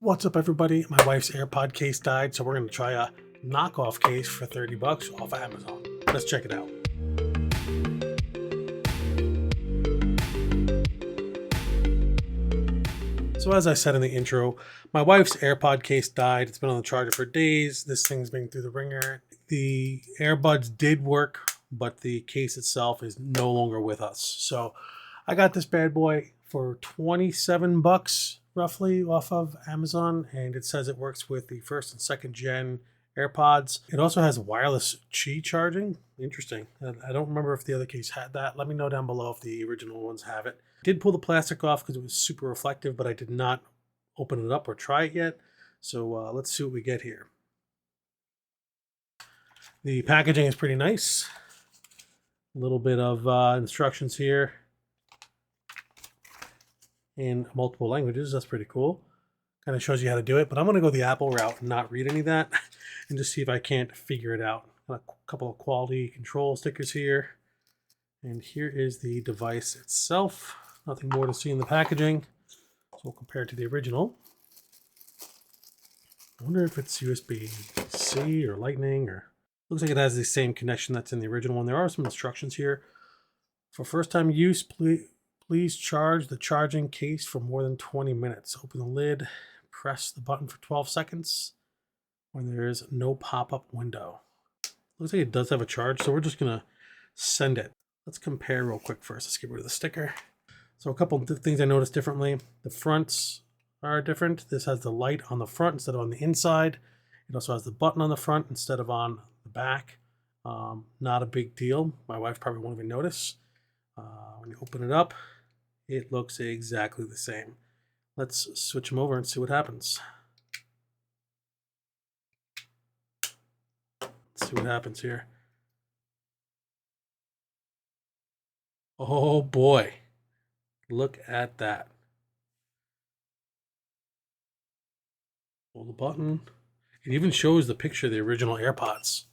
What's up, everybody? My wife's AirPod case died, so we're going to try a knockoff case for 30 bucks off of Amazon. Let's check it out. So as I said in the intro, my wife's AirPod case died. It's been on the charger for days. This thing's been through the ringer. The earbuds did work, but the case itself is no longer with us. So I got this bad boy for 27 bucks roughly off of Amazon, and it says it works with the first and second gen AirPods. It also has wireless Qi charging. Interesting. I don't remember if the other case had that. Let me know down below if the original ones have it. Did pull the plastic off because it was super reflective, but I did not open it up or try it yet. So let's see what we get here. The packaging is pretty nice. A little bit of instructions here in multiple languages. That's pretty cool. Kind of shows you how to do it, but I'm going to go the Apple route and not read any of that and just see if I can't figure it out. A couple of quality control stickers here. And here is the device itself. Nothing more to see in the packaging. So we'll compare it to the original. I wonder if it's USB-C or Lightning, or looks like it has the same connection that's in the original one. There are some instructions here. For first-time use, please charge the charging case for more than 20 minutes. Open the lid, press the button for 12 seconds when there is no pop-up window. Looks like it does have a charge, so we're just gonna send it. Let's compare real quick first. Let's get rid of the sticker. So a couple of things I noticed differently. The fronts are different. This has the light on the front instead of on the inside. It also has the button on the front instead of on the back. Not a big deal. My wife probably won't even notice. When you open it up, it looks exactly the same. Let's switch them over and see what happens. Let's see what happens here. Oh boy, look at that. Pull the button. It even shows the picture of the original AirPods.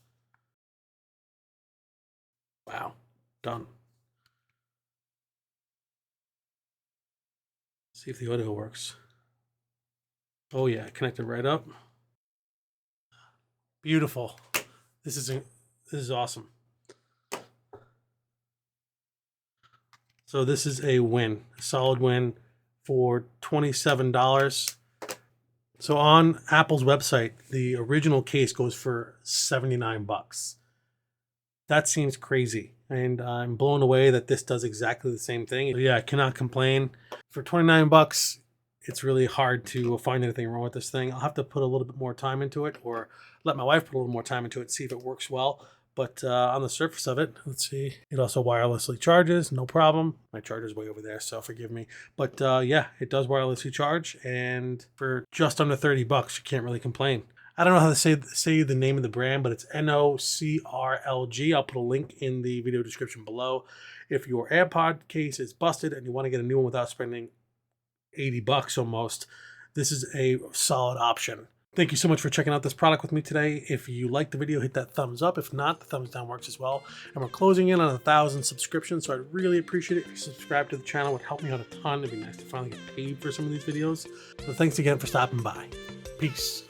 Wow, done. See if the audio works. Oh yeah, connected right up. Beautiful. This is awesome. So this is a win, a solid win for $27. So on Apple's website, the original case goes for 79 bucks. That seems crazy. And I'm blown away that this does exactly the same thing. So yeah, I cannot complain. For 29 bucks, it's really hard to find anything wrong with this thing. I'll have to put a little bit more time into it, or let my wife put a little more time into it, see if it works well. But on the surface of it, let's see. It also wirelessly charges, no problem. My charger's way over there, so forgive me. But yeah, it does wirelessly charge, and for just under 30 bucks, you can't really complain. I don't know how to say the name of the brand, but it's NOCRLG. I'll put a link in the video description below. If your AirPod case is busted and you want to get a new one without spending 80 bucks almost, this is a solid option. Thank you so much for checking out this product with me today. If you liked the video, hit that thumbs up. If not, the thumbs down works as well. And we're closing in on 1,000 subscriptions, so I'd really appreciate it if you subscribe to the channel. It would help me out a ton. It'd be nice to finally get paid for some of these videos. So thanks again for stopping by. Peace.